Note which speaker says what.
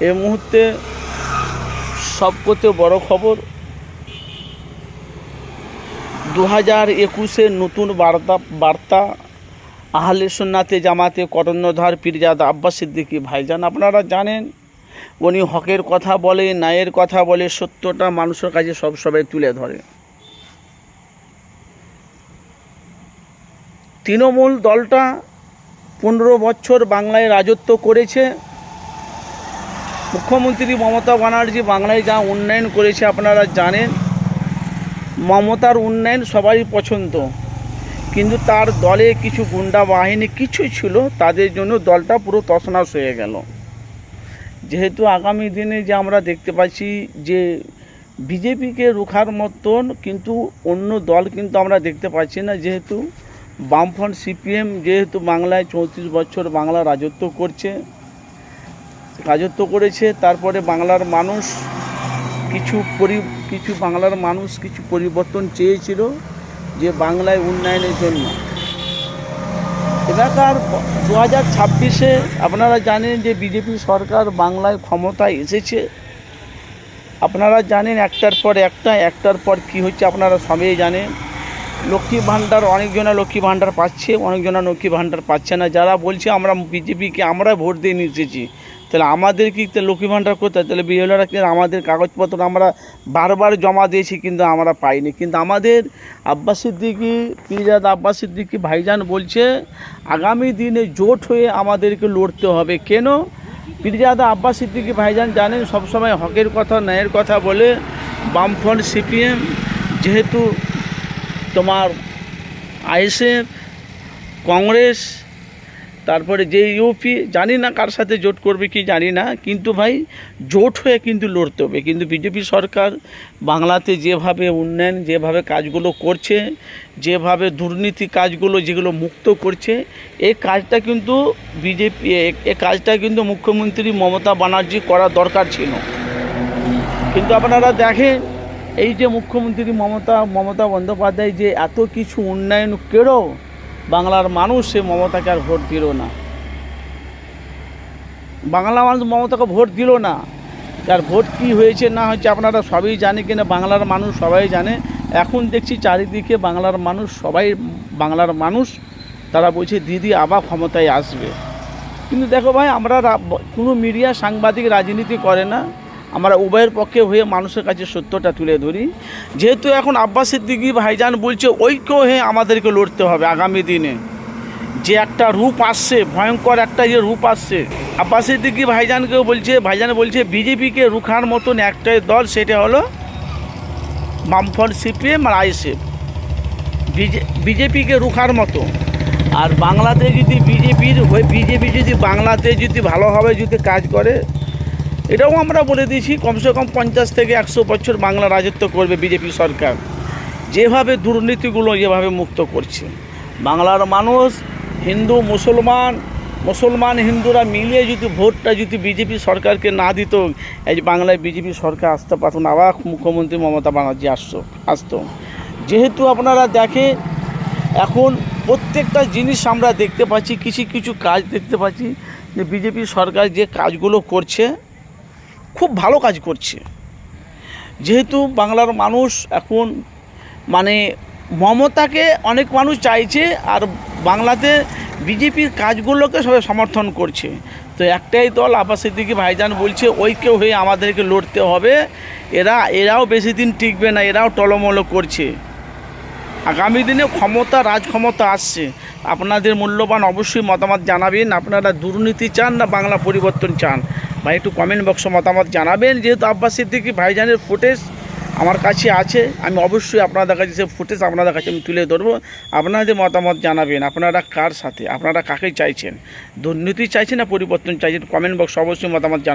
Speaker 1: এই মুহূর্তে সবচেয়ে বড় খবর 2021-এর নতুন বার্তা আহলে সুন্নাতে জামাতে কর্ণধার পীরজাদা আব্বাস সিদ্দিকী ভাইজান। আপনারা জানেন উনি হকের কথা বলে, ন্যায়ের কথা বলে, সত্যটা মানুষের কাছে সবসময় তুলে ধরে। তৃণমূল দলটা 15 বছর বাংলায় রাজত্ব করেছে। মুখ্যমন্ত্রী মমতা ব্যানার্জি বাংলায় যা উন্নয়ন করেছে আপনারা জানেন। মমতার উন্নয়ন সবারই পছন্দ, কিন্তু তার দলে কিছু গুন্ডা বাহিনী কিছু ছিল, তাদের জন্য দলটা পুরো তছনছ হয়ে গেল। যেহেতু আগামী দিনে যে আমরা দেখতে পাচ্ছি যে বিজেপিকে রুখার মতন কিন্তু অন্য দল কিন্তু আমরা দেখতে পাচ্ছি না। যেহেতু বামফ্রন্ট সিপিএম যেহেতু বাংলায় 34 বছর বাংলা রাজত্ব করেছে, তারপরে বাংলার মানুষ কিছু বাংলার মানুষ কিছু পরিবর্তন চেয়েছিল যে বাংলায় উন্নয়নের জন্য। এলাকার 2026-এ আপনারা জানেন যে বিজেপি সরকার বাংলায় ক্ষমতায় এসেছে। আপনারা জানেন একটার পর কি হচ্ছে আপনারা সবাই জানেন। লক্ষ্মী ভাণ্ডার, অনেকজনা লক্ষ্মী ভাণ্ডার পাচ্ছে, অনেকজনা লক্ষ্মী ভাণ্ডার পাচ্ছে না। যারা বলছে আমরা বিজেপিকে আমরা ভোট দিয়ে নিয়ে এসেছি, তাহলে আমাদের কি লক্ষ্মী ভাণ্ডার কোথায়? তাহলে বিএলওরা কি আমাদের কাগজপত্র আমরা বারবার জমা দিয়েছি কিন্তু আমরা পাইনি। কিন্তু আমাদের আব্বাস সিদ্দিকী, পীরজাদা আব্বাস সিদ্দিকী ভাইজান বলছে আগামী দিনে জোট হয়ে আমাদেরকে লড়তে হবে। কেন? পীরজাদা আব্বাস সিদ্দিকী ভাইজান জানেন সবসময় হকের কথা, ন্যায়ের কথা বলে। বামফ্রন্ট সিপিএম যেহেতু তোমার আইএসএফ, কংগ্রেস, তারপরে যে ইউপি, জানি না কার সাথে জোট করবে কি জানি না, কিন্তু ভাই জোট হয়ে কিন্তু লড়তে হবে। কিন্তু বিজেপি সরকার বাংলাতে যেভাবে উন্নয়ন, যেভাবে কাজগুলো করছে, যেভাবে দুর্নীতি কাজগুলো যেগুলো মুক্ত করছে, এই কাজটা কিন্তু মুখ্যমন্ত্রী মমতা ব্যানার্জি করা দরকার ছিল। কিন্তু আপনারা দেখেন এই যে মুখ্যমন্ত্রী মমতা বন্দ্যোপাধ্যায় যে এত কিছু উন্নয়ন করেও বাংলার মানুষ সে মমতাকে আর ভোট দিল না। বাংলা মানুষ মমতাকে ভোট দিল না। তার ভোট কি হয়েছে না হয়েছে আপনারা সবই জানে, কিনা বাংলার মানুষ সবাই জানে। এখন দেখছি চারিদিকে বাংলার মানুষ তারা বলছে দিদি আবার ক্ষমতায় আসবে। কিন্তু দেখো ভাই, আমরা কোনো মিডিয়া সাংবাদিক রাজনীতি করে না, আমরা উভয়ের পক্ষে হয়ে মানুষের কাছে সত্যটা তুলে ধরি। যেহেতু এখন আব্বাস সিদ্দিকী ভাইজান বলছে ঐক্য হয়ে আমাদেরকে লড়তে হবে আগামী দিনে, যে একটা রূপ আসছে, ভয়ঙ্কর একটা যে রূপ আসছে। আব্বাস সিদ্দিকী ভাইজান বলছে বিজেপিকে রুখার মতন একটাই দল, সেটা হলো বামফ্রন্ট সিপিএম আর আইএসএফ। বিজেপিকে রুখার মতো। আর বাংলাতে যদি বিজেপি যদি বাংলাতে যদি ভালোভাবে যদি কাজ করে, এটাও আমরা বলে দিয়েছি কমসে কম 50 থেকে 100 বছর বাংলা রাজত্ব করবে বিজেপি সরকার। যেভাবে দুর্নীতিগুলো যেভাবে মুক্ত করছে বাংলার মানুষ, হিন্দু মুসলমান হিন্দুরা মিলিয়ে যদি ভোটটা যদি বিজেপি সরকারকে না দিত, এই বাংলায় বিজেপি সরকার আসতে পারত না, আবার মুখ্যমন্ত্রী মমতা ব্যানার্জি আসতো। যেহেতু আপনারা দেখে এখন প্রত্যেকটা জিনিস আমরা দেখতে পাচ্ছি, কিছু কাজ দেখতে পাচ্ছি যে বিজেপি সরকার যে কাজগুলো করছে খুব ভালো কাজ করছে। যেহেতু বাংলার মানুষ এখন মমতাকে অনেক মানুষ চাইছে, আর বাংলাতে বিজেপির কাজগুলোকে সবাই সমর্থন করছে। তো একটাই দল আব্বাস সিদ্দিকী ভাইজান বলছে ঐক্য হয়ে আমাদেরকে লড়তে হবে। এরাও বেশি দিন টিকবে না, এরাও টলমল করছে। আগামী দিনে রাজক্ষমতা আসছে। আপনাদের মূল্যবান অবশ্যই মতামত জানাবেন। আপনারা দুর্নীতি চান না বাংলা পরিবর্তন চান? ভাই একটু কমেন্ট বক্সে মতামত জানাবেন। যেহেতু আব্বাস সিদ্দিকী ভাইজানের ফুটেজ আমার কাছে আছে, আমি অবশ্যই আপনাদের কাছে সে ফুটেজ আপনাদের কাছে আমি তুলে ধরবো। আপনাদের মতামত জানাবেন। আপনারা কার সাথে, আপনারা কাকে চাইছেন? দুর্নীতি চাইছেন না পরিবর্তন চাইছেন? কমেন্ট বক্সে অবশ্যই মতামত জানাবেন।